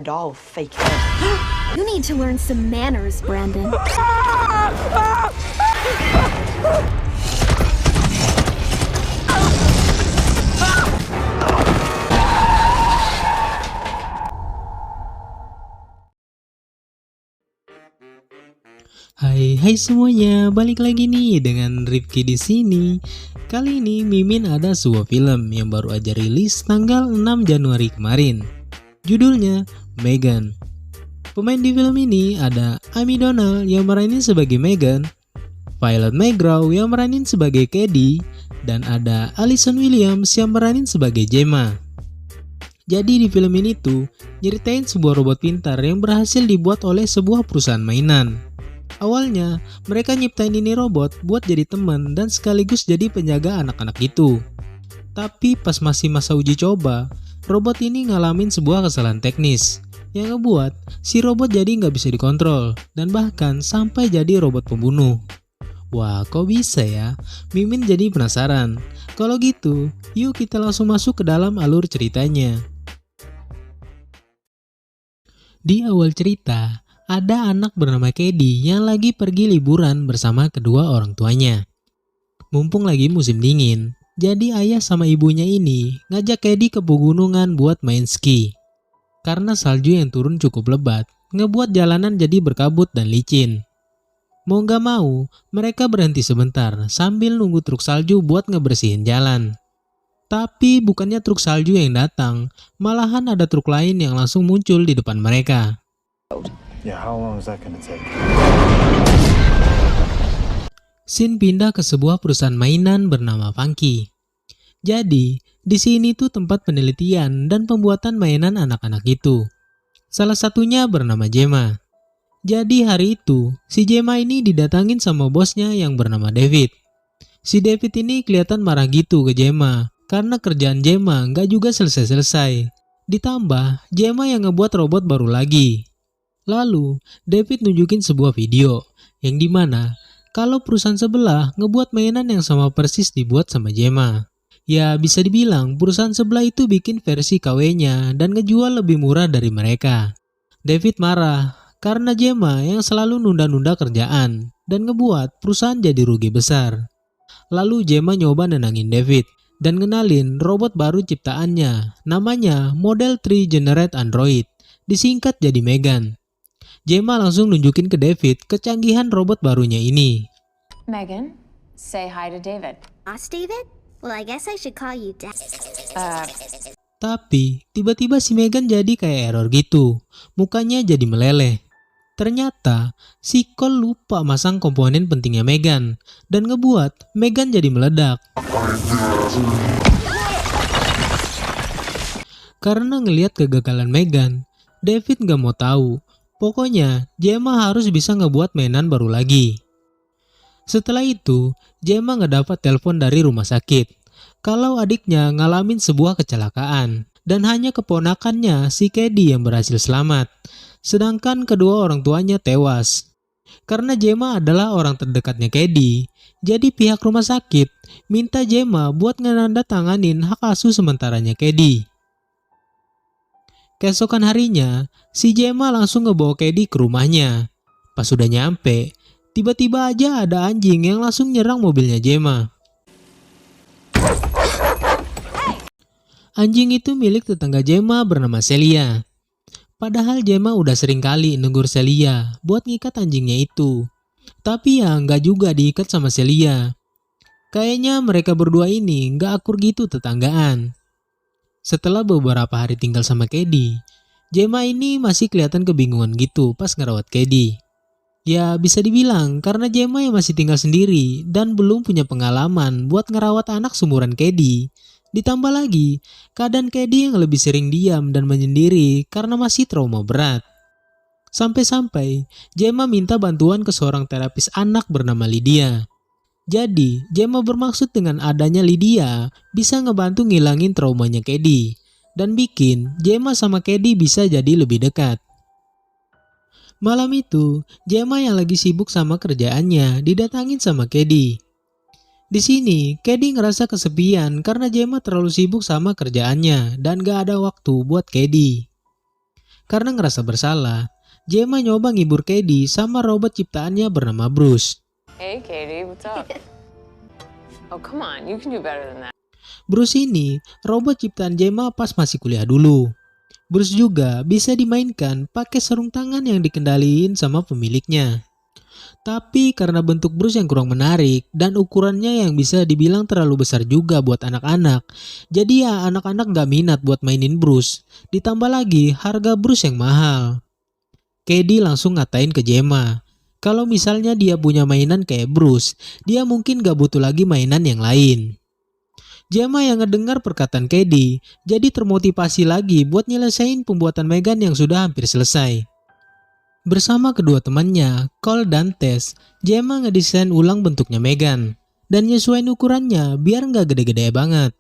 doll fake hair. You need to learn some manners, Brandon. Hai semuanya, balik lagi nih dengan Rifki di sini. Kali ini Mimin ada sebuah film yang baru aja rilis tanggal 6 Januari kemarin. Judulnya Megan. Pemain di film ini ada Amy Donald yang meranin sebagai Megan, Violet McGraw yang meranin sebagai Cady, dan ada Allison Williams yang meranin sebagai Gemma. Jadi di film ini tuh nyeritain sebuah robot pintar yang berhasil dibuat oleh sebuah perusahaan mainan. Awalnya, mereka nyiptain ini robot buat jadi teman dan sekaligus jadi penjaga anak-anak itu. Tapi pas masih masa uji coba, robot ini ngalamin sebuah kesalahan teknis yang ngebuat si robot jadi nggak bisa dikontrol dan bahkan sampai jadi robot pembunuh. Wah, kok bisa ya? Mimin jadi penasaran. Kalau gitu, yuk kita langsung masuk ke dalam alur ceritanya. Di awal cerita, ada anak bernama Cady yang lagi pergi liburan bersama kedua orang tuanya. Mumpung lagi musim dingin, jadi ayah sama ibunya ini ngajak Cady ke pegunungan buat main ski. Karena salju yang turun cukup lebat, ngebuat jalanan jadi berkabut dan licin. Mau gak mau, mereka berhenti sebentar sambil nunggu truk salju buat ngebersihin jalan. Tapi bukannya truk salju yang datang, malahan ada truk lain yang langsung muncul di depan mereka. Yeah, how long is that gonna take? Scene pindah ke sebuah perusahaan mainan bernama Funky. Jadi, di sini tuh tempat penelitian dan pembuatan mainan anak-anak itu. Salah satunya bernama Gemma. Jadi hari itu, si Gemma ini didatangin sama bosnya yang bernama David. Si David ini kelihatan marah gitu ke Gemma, karena kerjaan Gemma nggak juga selesai-selesai. Ditambah, Gemma yang ngebuat robot baru lagi. Lalu, David nunjukin sebuah video, yang dimana kalau perusahaan sebelah ngebuat mainan yang sama persis dibuat sama Gemma. Ya bisa dibilang perusahaan sebelah itu bikin versi KW-nya dan ngejual lebih murah dari mereka. David marah karena Gemma yang selalu nunda-nunda kerjaan dan ngebuat perusahaan jadi rugi besar. Lalu Gemma nyoba nenangin David dan ngenalin robot baru ciptaannya, namanya Model 3 Generate Android, disingkat jadi Megan. Gemma langsung nunjukin ke David kecanggihan robot barunya ini. Megan, say hi to David. Boss David? Well, I guess I should call you Dad. Tapi tiba-tiba si Megan jadi kayak error gitu. Mukanya jadi meleleh. Ternyata si Cole lupa masang komponen pentingnya Megan dan ngebuat Megan jadi meledak. Karena ngelihat kegagalan Megan, David gak mau tahu. Pokoknya, Gemma harus bisa ngebuat mainan baru lagi. Setelah itu, Gemma ngedapat telepon dari rumah sakit kalau adiknya ngalamin sebuah kecelakaan dan hanya keponakannya si Cady yang berhasil selamat, sedangkan kedua orang tuanya tewas. Karena Gemma adalah orang terdekatnya Cady, jadi pihak rumah sakit minta Gemma buat ngenandatanganin hak asuh sementaranya Cady. Keesokan harinya, si Gemma langsung ngebawa Cady ke rumahnya. Pas sudah nyampe, tiba-tiba aja ada anjing yang langsung nyerang mobilnya Gemma. Anjing itu milik tetangga Gemma bernama Celia. Padahal Gemma udah sering kali negur Celia buat ngikat anjingnya itu. Tapi ya nggak juga diikat sama Celia. Kayaknya mereka berdua ini nggak akur gitu tetanggaan. Setelah beberapa hari tinggal sama Cady, Gemma ini masih kelihatan kebingungan gitu pas ngerawat Cady. Ya bisa dibilang karena Gemma yang masih tinggal sendiri dan belum punya pengalaman buat ngerawat anak seumuran Cady. Ditambah lagi, keadaan Cady yang lebih sering diam dan menyendiri karena masih trauma berat. Sampai-sampai, Gemma minta bantuan ke seorang terapis anak bernama Lydia. Jadi, Gemma bermaksud dengan adanya Lydia bisa ngebantu ngilangin traumanya Cady dan bikin Gemma sama Cady bisa jadi lebih dekat. Malam itu, Gemma yang lagi sibuk sama kerjaannya didatangin sama Cady. Di sini, Cady ngerasa kesepian karena Gemma terlalu sibuk sama kerjaannya dan gak ada waktu buat Cady. Karena ngerasa bersalah, Gemma nyoba ngibur Katie sama robot ciptaannya bernama Bruce. Hey, Katie, what's up? Oh, come on, you can do better than that. Bruce ini robot ciptaan Gemma pas masih kuliah dulu. Bruce juga bisa dimainkan pakai sarung tangan yang dikendaliin sama pemiliknya. Tapi karena bentuk Bruce yang kurang menarik dan ukurannya yang bisa dibilang terlalu besar juga buat anak-anak, jadi ya anak-anak gak minat buat mainin Bruce. Ditambah lagi harga Bruce yang mahal. Katie langsung ngatain ke Gemma, kalau misalnya dia punya mainan kayak Bruce, dia mungkin gak butuh lagi mainan yang lain. Gemma yang ngedengar perkataan Katie, jadi termotivasi lagi buat nyelesain pembuatan Megan yang sudah hampir selesai. Bersama kedua temannya, Cole dan Tess, Gemma ngedesain ulang bentuknya Megan dan nyesuaiin ukurannya biar nggak gede-gede banget.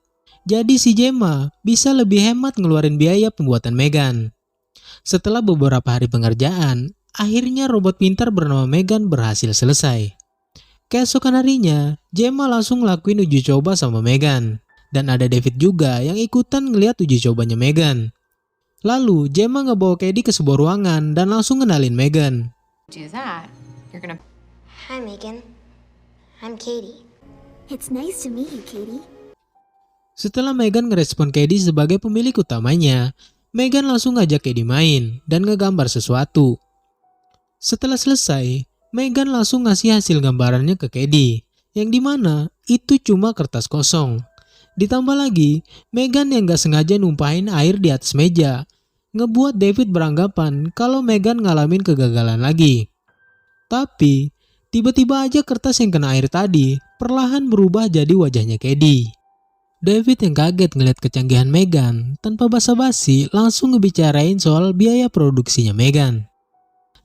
Jadi si Gemma bisa lebih hemat ngeluarin biaya pembuatan Megan. Setelah beberapa hari pengerjaan, akhirnya robot pintar bernama Megan berhasil selesai. Keesokan harinya, Gemma langsung ngelakuin uji coba sama Megan. Dan ada David juga yang ikutan ngeliat uji cobanya Megan. Lalu, Gemma ngebawa Katie ke sebuah ruangan dan langsung ngenalin Megan. Do that. You're gonna. Hi, Megan. I'm Katie. It's nice to meet you, Katie. Setelah Megan ngerespon Katie sebagai pemilik utamanya, Megan langsung ngajak Katie main dan ngegambar sesuatu. Setelah selesai, Megan langsung ngasih hasil gambarannya ke Katie, yang dimana itu cuma kertas kosong. Ditambah lagi, Megan yang gak sengaja numpahin air di atas meja, ngebuat David beranggapan kalau Megan ngalamin kegagalan lagi. Tapi, tiba-tiba aja kertas yang kena air tadi perlahan berubah jadi wajahnya Katie. David yang kaget ngeliat kecanggihan Megan, tanpa basa-basi langsung ngebicarain soal biaya produksinya Megan.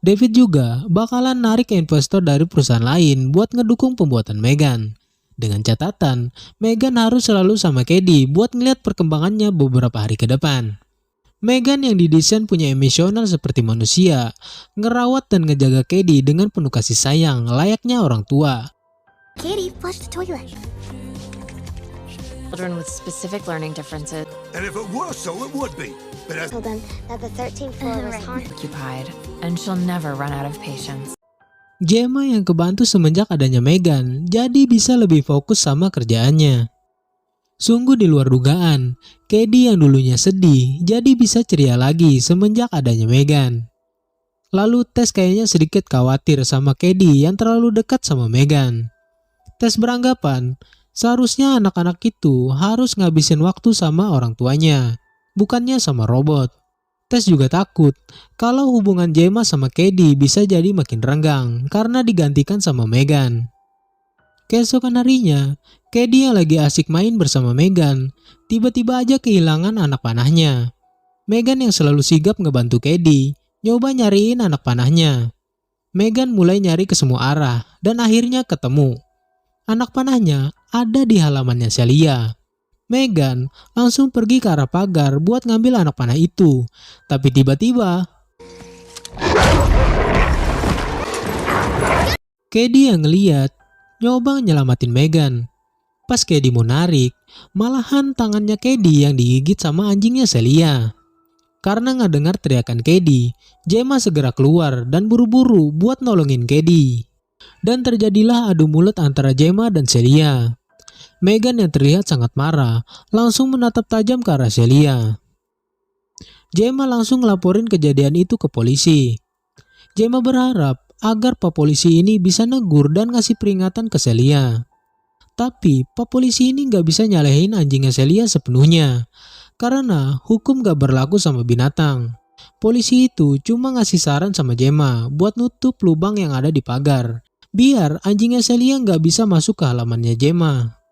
David juga bakalan narik investor dari perusahaan lain buat ngedukung pembuatan Megan. Dengan catatan, Megan harus selalu sama Katie buat ngeliat perkembangannya beberapa hari ke depan. Megan yang didesain punya emosional seperti manusia, ngerawat dan ngejaga Katie dengan penuh kasih sayang layaknya orang tua. Katie, flush the toilet. Children with specific learning differences And if it was so, it would be. But as Told them that the 13th floor was haunted. occupied, and she'll never run out of patience. Gemma yang kebantu semenjak adanya Megan, jadi bisa lebih fokus sama kerjaannya. Sungguh di luar dugaan, Katie yang dulunya sedih, jadi bisa ceria lagi semenjak adanya Megan. Lalu Tess kayaknya sedikit khawatir sama Katie yang terlalu dekat sama Megan. Tess beranggapan, seharusnya anak-anak itu harus ngabisin waktu sama orang tuanya, bukannya sama robot. Tess juga takut kalau hubungan Gemma sama Katie bisa jadi makin renggang karena digantikan sama Megan. Keesokan harinya, Katie yang lagi asik main bersama Megan, tiba-tiba aja kehilangan anak panahnya. Megan yang selalu sigap ngebantu Katie, nyoba nyariin anak panahnya. Megan mulai nyari ke semua arah dan akhirnya ketemu. Anak panahnya ada di halamannya Celia. Megan langsung pergi ke arah pagar buat ngambil anak panah itu. Tapi tiba-tiba Katie yang ngeliat nyoba nyelamatin Megan. Pas Katie mau narik, malahan tangannya Katie yang digigit sama anjingnya Celia. Karena nggak dengar teriakan Katie, Gemma segera keluar dan buru-buru buat nolongin Katie. Dan terjadilah adu mulut antara Gemma dan Celia. Megan yang terlihat sangat marah langsung menatap tajam ke arah Celia. Gemma langsung ngelaporin kejadian itu ke polisi. Gemma berharap agar Pak Polisi ini bisa negur dan ngasih peringatan ke Celia. Tapi Pak Polisi ini gak bisa nyalahin anjingnya Celia sepenuhnya, karena hukum gak berlaku sama binatang. Polisi itu cuma ngasih saran sama Gemma buat nutup lubang yang ada di pagar, biar anjingnya Celia gak bisa masuk ke halamannya Gemma.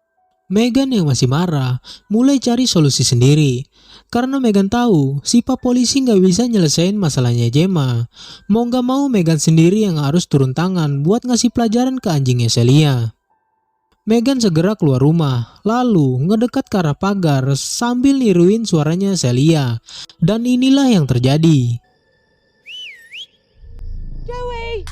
Megan yang masih marah mulai cari solusi sendiri. Karena Megan tahu si Pak Polisi gak bisa nyelesain masalahnya Gemma. Mau gak mau Megan sendiri yang harus turun tangan buat ngasih pelajaran ke anjingnya Celia. Megan segera keluar rumah, lalu ngedekat ke arah pagar sambil niruin suaranya Celia. Dan inilah yang terjadi. Joey!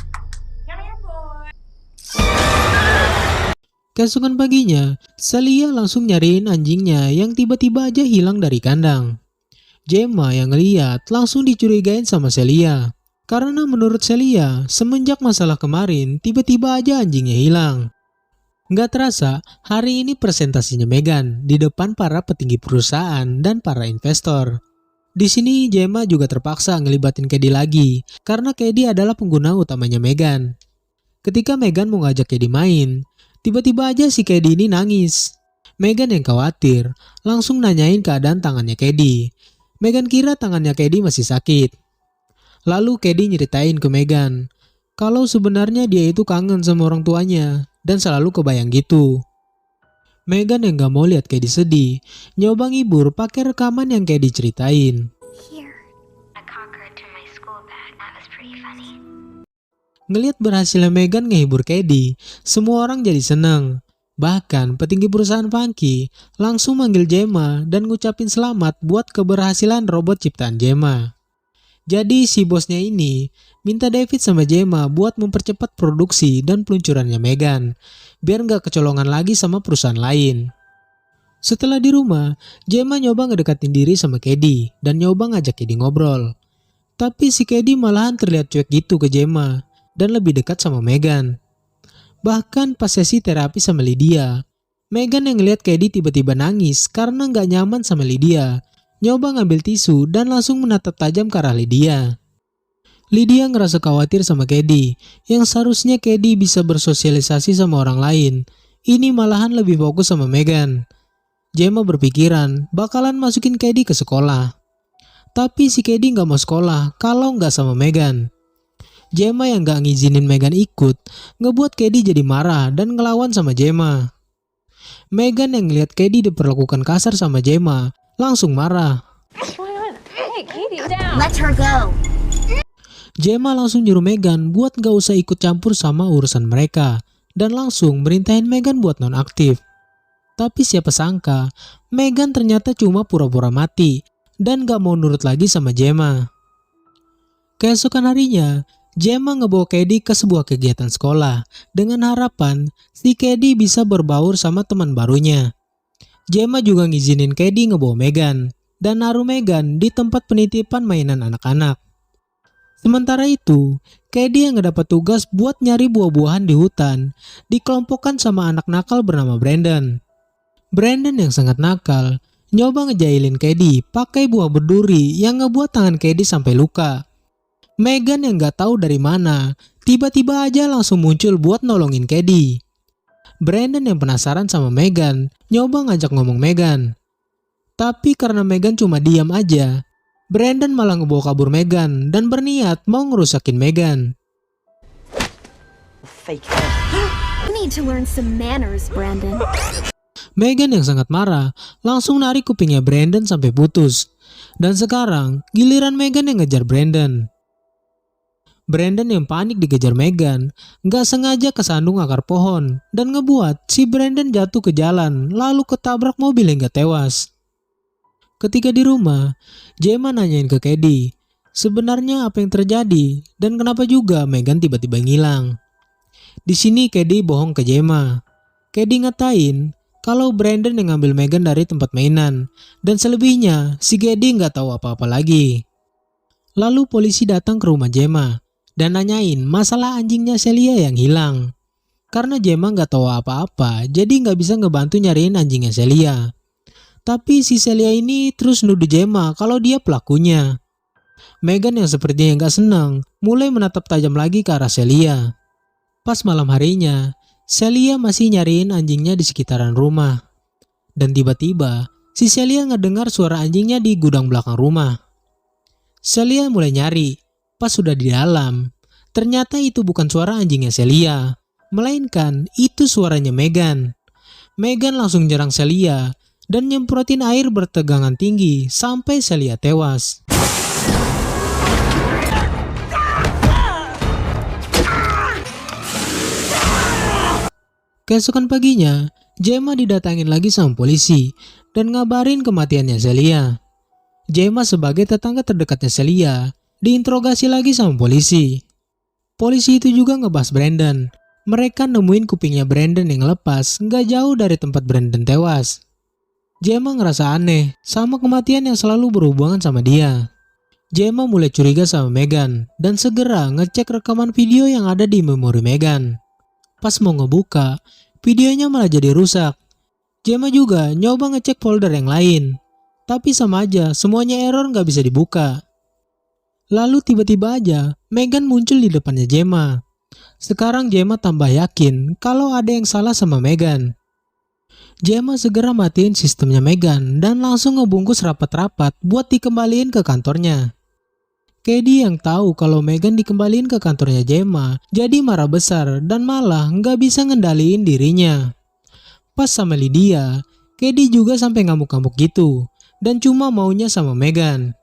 Keesokan paginya, Celia langsung nyariin anjingnya yang tiba-tiba aja hilang dari kandang. Gemma yang ngeliat langsung dicurigain sama Celia. Karena menurut Celia, semenjak masalah kemarin, tiba-tiba aja anjingnya hilang. Nggak terasa, hari ini presentasinya Megan di depan para petinggi perusahaan dan para investor. Di sini Gemma juga terpaksa ngelibatin Cady lagi, karena Cady adalah pengguna utamanya Megan. Ketika Megan mau ngajak Cady main, tiba-tiba aja si Cady ini nangis. Megan yang khawatir, langsung nanyain keadaan tangannya Cady. Megan kira tangannya Cady masih sakit. Lalu Cady nyeritain ke Megan kalau sebenarnya dia itu kangen sama orang tuanya dan selalu kebayang gitu. Megan yang gak mau lihat Cady sedih, nyoba ngibur pakai rekaman yang Cady ceritain. Here, I conquered to my school bag. That was pretty funny. Ngelihat berhasilnya Megan ngehibur Cady, semua orang jadi seneng. Bahkan petinggi perusahaan Funky langsung manggil Gemma dan ngucapin selamat buat keberhasilan robot ciptaan Gemma. Jadi si bosnya ini minta David sama Gemma buat mempercepat produksi dan peluncurannya Megan, biar nggak kecolongan lagi sama perusahaan lain. Setelah di rumah, Gemma nyoba ngedekatin diri sama Cady dan nyoba ngajak Cady ngobrol. Tapi si Cady malahan terlihat cuek gitu ke Gemma dan lebih dekat sama Megan. Bahkan pas sesi terapi sama Lydia, Megan yang ngeliat Cady tiba-tiba nangis karena nggak nyaman sama Lydia. Nyoba ngambil tisu dan langsung menatap tajam ke arah Lydia. Lydia ngerasa khawatir sama Cady, yang seharusnya Cady bisa bersosialisasi sama orang lain. Ini malahan lebih fokus sama Megan. Gemma berpikiran bakalan masukin Cady ke sekolah. Tapi si Cady nggak mau sekolah kalau nggak sama Megan. Gemma yang nggak ngizinin Megan ikut, ngebuat Cady jadi marah dan ngelawan sama Gemma. Megan yang ngeliat Cady diperlakukan kasar sama Gemma, langsung marah. What's going on? Hey, Katie, down. Let her go. Gemma langsung nyuruh Megan buat gak usah ikut campur sama urusan mereka dan langsung merintahin Megan buat nonaktif. Tapi siapa sangka, Megan ternyata cuma pura-pura mati dan gak mau nurut lagi sama Gemma. Keesokan harinya, Gemma ngebawa Cady ke sebuah kegiatan sekolah dengan harapan si Cady bisa berbaur sama teman barunya. Gemma juga ngizinin Cady ngebawa Megan dan naruh Megan di tempat penitipan mainan anak-anak. Sementara itu, Cady yang ngedapat tugas buat nyari buah-buahan di hutan dikelompokkan sama anak nakal bernama Brandon. Brandon yang sangat nakal nyoba ngejailin Cady pakai buah berduri yang ngebuat tangan Cady sampai luka. Megan yang gak tahu dari mana tiba-tiba aja langsung muncul buat nolongin Cady. Brandon yang penasaran sama Megan nyoba ngajak ngomong Megan. Tapi karena Megan cuma diam aja, Brandon malah ngebawa kabur Megan dan berniat mau ngerusakin Megan. Fake her. You need to learn some manners, Brandon. Megan yang sangat marah langsung narik kupingnya Brandon sampai putus. Dan sekarang giliran Megan yang ngejar Brandon. Brandon yang panik dikejar Megan gak sengaja kesandung akar pohon dan ngebuat si Brandon jatuh ke jalan lalu ketabrak mobil hingga tewas. Ketika di rumah, Gemma nanyain ke Cady sebenarnya apa yang terjadi dan kenapa juga Megan tiba-tiba ngilang. Di sini Cady bohong ke Gemma. Cady ngatain kalau Brandon yang ngambil Megan dari tempat mainan dan selebihnya si Cady nggak tahu apa-apa lagi. Lalu polisi datang ke rumah Gemma dan nanyain masalah anjingnya Celia yang hilang. Karena Gemma nggak tahu apa-apa, jadi nggak bisa ngebantu nyariin anjingnya Celia. Tapi si Celia ini terus nuduh Gemma kalau dia pelakunya. Megan yang sepertinya nggak senang, mulai menatap tajam lagi ke arah Celia. Pas malam harinya, Celia masih nyariin anjingnya di sekitaran rumah. Dan tiba-tiba, si Celia ngedengar suara anjingnya di gudang belakang rumah. Celia mulai nyari. Pas sudah di dalam, ternyata itu bukan suara anjingnya Celia, melainkan itu suaranya Megan. Megan langsung nyerang Celia dan nyemprotin air bertegangan tinggi sampai Celia tewas. Keesokan paginya, Gemma didatangin lagi sama polisi dan ngabarin kematiannya Celia. Gemma sebagai tetangga terdekatnya Celia diinterogasi lagi sama polisi. Polisi itu juga ngebahas Brandon. Mereka nemuin kupingnya Brandon yang lepas gak jauh dari tempat Brandon tewas. Gemma ngerasa aneh sama kematian yang selalu berhubungan sama dia. Gemma mulai curiga sama Megan dan segera ngecek rekaman video yang ada di memori Megan. Pas mau ngebuka, videonya malah jadi rusak. Gemma juga nyoba ngecek folder yang lain, tapi sama aja semuanya error gak bisa dibuka. Lalu tiba-tiba aja Megan muncul di depannya Gemma. Sekarang Gemma tambah yakin kalau ada yang salah sama Megan. Gemma segera matiin sistemnya Megan dan langsung ngebungkus rapat-rapat buat dikembaliin ke kantornya. Katie yang tahu kalau Megan dikembaliin ke kantornya Gemma jadi marah besar dan malah nggak bisa ngendaliin dirinya. Pas sama Lydia, Katie juga sampai ngamuk-ngamuk gitu dan cuma maunya sama Megan.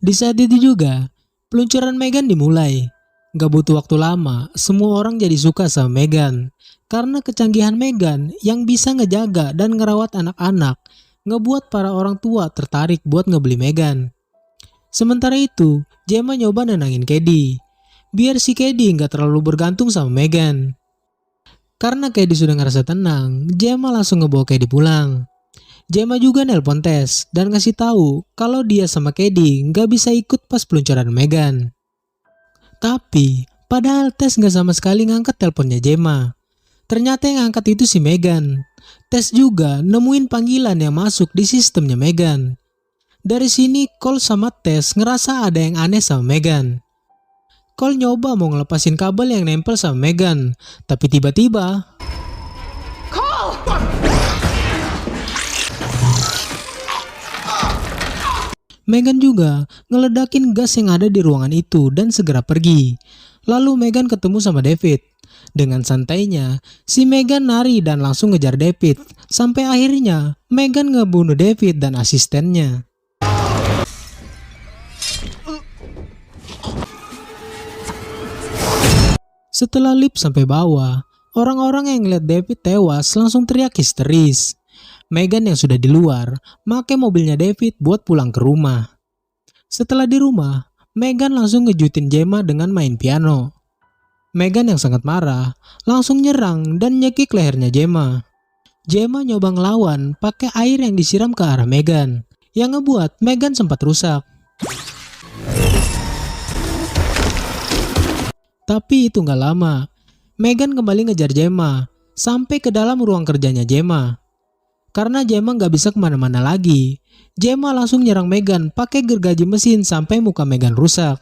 Di saat itu juga, peluncuran Megan dimulai. Gak butuh waktu lama, semua orang jadi suka sama Megan. Karena kecanggihan Megan yang bisa ngejaga dan ngerawat anak-anak, ngebuat para orang tua tertarik buat ngebeli Megan. Sementara itu, Gemma nyoba nenangin Katie, biar si Katie gak terlalu bergantung sama Megan. Karena Katie sudah ngerasa tenang, Gemma langsung ngebawa Katie pulang. Gemma juga nelpon Tess dan ngasih tahu kalau dia sama Katie nggak bisa ikut pas peluncuran Megan. Tapi padahal Tess nggak sama sekali ngangkat teleponnya Gemma. Ternyata yang angkat itu si Megan. Tess juga nemuin panggilan yang masuk di sistemnya Megan. Dari sini Cole sama Tess ngerasa ada yang aneh sama Megan. Cole nyoba mau ngelepasin kabel yang nempel sama Megan, tapi tiba-tiba Megan juga ngeledakin gas yang ada di ruangan itu dan segera pergi. Lalu Megan ketemu sama David. Dengan santainya, si Megan nari dan langsung ngejar David. Sampai akhirnya Megan ngebunuh David dan asistennya. Setelah lift sampai bawah, orang-orang yang ngeliat David tewas langsung teriak histeris. Megan yang sudah di luar, make mobilnya David buat pulang ke rumah. Setelah di rumah, Megan langsung ngejutin Gemma dengan main piano. Megan yang sangat marah, langsung nyerang dan nyekik lehernya Gemma. Gemma nyoba ngelawan pakai air yang disiram ke arah Megan, yang ngebuat Megan sempat rusak. Tapi itu gak lama, Megan kembali ngejar Gemma, sampai ke dalam ruang kerjanya Gemma. Karena Gemma gak bisa kemana-mana lagi, Gemma langsung nyerang Megan pakai gergaji mesin sampai muka Megan rusak.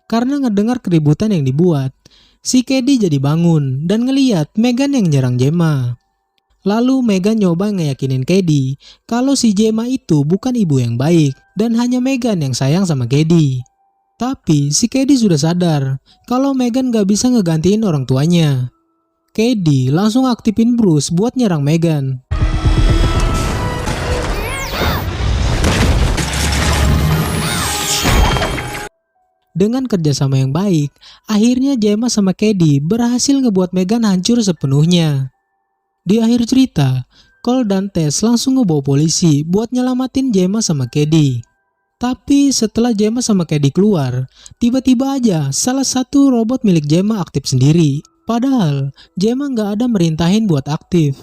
Karena ngedengar keributan yang dibuat, si Katie jadi bangun dan ngeliat Megan yang nyerang Gemma. Lalu Megan nyoba ngeyakinin Katie kalau si Gemma itu bukan ibu yang baik dan hanya Megan yang sayang sama Katie. Tapi si Katie sudah sadar kalau Megan gak bisa ngegantiin orang tuanya. Katie langsung aktifin Bruce buat nyerang Megan. Dengan kerjasama yang baik, akhirnya Gemma sama Katie berhasil ngebuat Megan hancur sepenuhnya. Di akhir cerita, Cole dan Tess langsung ngebawa polisi buat nyelamatin Gemma sama Katie. Tapi setelah Gemma sama Katie keluar, tiba-tiba aja salah satu robot milik Gemma aktif sendiri. Padahal Gemma nggak ada merintahin buat aktif.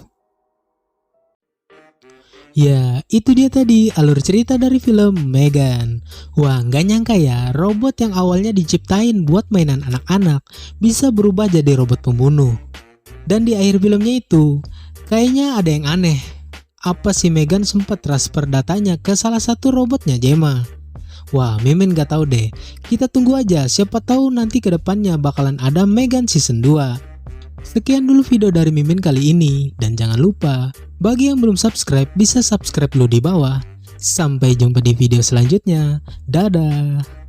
Ya, itu dia tadi alur cerita dari film Megan. Wah, nggak nyangka ya, robot yang awalnya diciptain buat mainan anak-anak bisa berubah jadi robot pembunuh. Dan di akhir filmnya itu, kayaknya ada yang aneh. Apa si Megan sempat transfer datanya ke salah satu robotnya Gemma? Wah, Mimin nggak tahu deh. Kita tunggu aja, siapa tahu nanti ke depannya bakalan ada Megan season 2. Sekian dulu video dari Mimin kali ini, dan jangan lupa, bagi yang belum subscribe bisa subscribe dulu di bawah. Sampai jumpa di video selanjutnya, dadah!